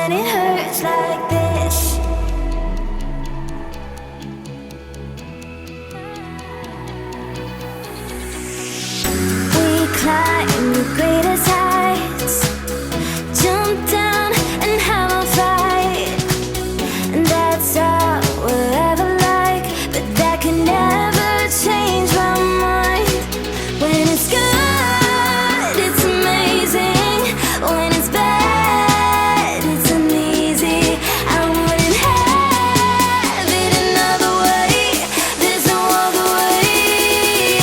when it hurts like this. We climb the greatest heights, jump down and have a fight, and that's all we'll ever like. But that can never change my mind. When it's good, it's amazing. When it's bad, it's uneasy. I wouldn't have it another way. There's no other way.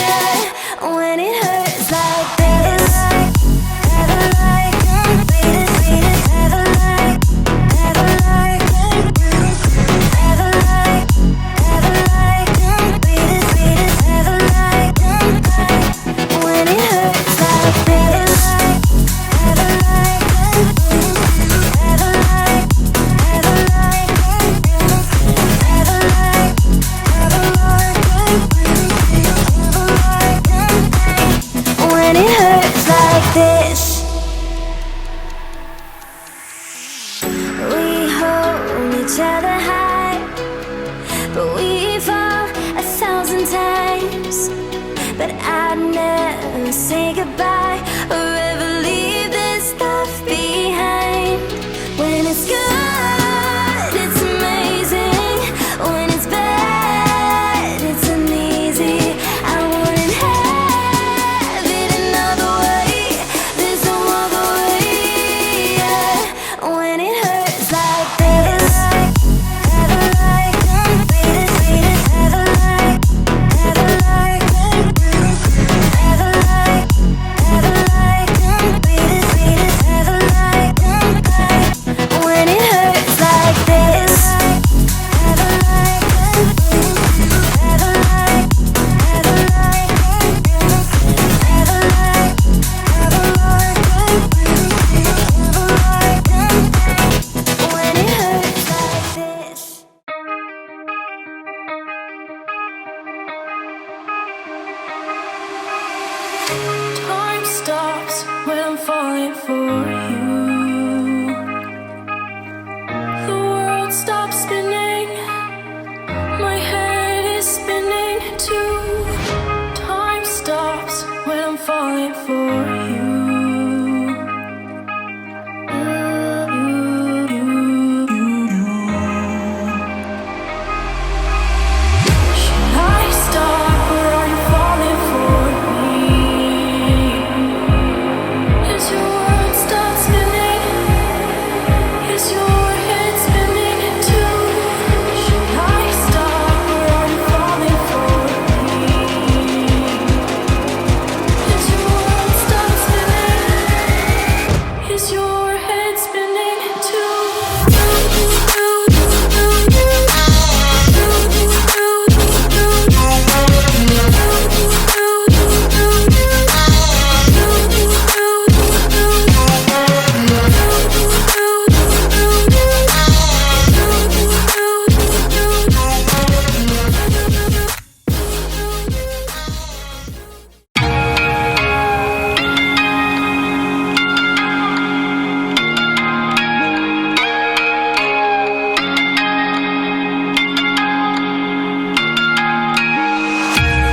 Yeah. When it hurts like this, ever like, ever like, ever like, ever like, ever like, ever like, when it hurts like this, ever like, ever like, ever like, ever like, when it hurts like this. We hold each other high, but we fall 1,000 times. But I'd never say goodbye or ever leave this stuff behind. When it's good, it's amazing. When it's bad, it's uneasy. I wouldn't have it another way. There's no other way. Yeah. When it hurts like this, ever like, ever like, ever like, ever like, ever like, ever like, when it hurts like this, ever like, ever like, ever like, ever like, ever like, when it hurts like this. Time stops when I'm falling for you. The world stops spinning. My head is spinning too. Time stops when I'm falling for you. Should I stop or are you falling for me? Is your world stop spinning? Is your head spinning too? Should I stop or are you falling for me? Is your world stop spinning? Is your head spinning too?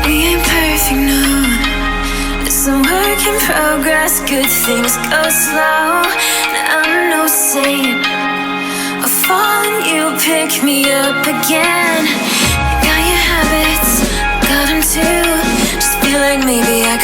We ain't perfect, no. It's a work in progress. Good things go slow. And I'm no saint. I fall and you pick me up again. You got your habits, got them too. Just feel like maybe I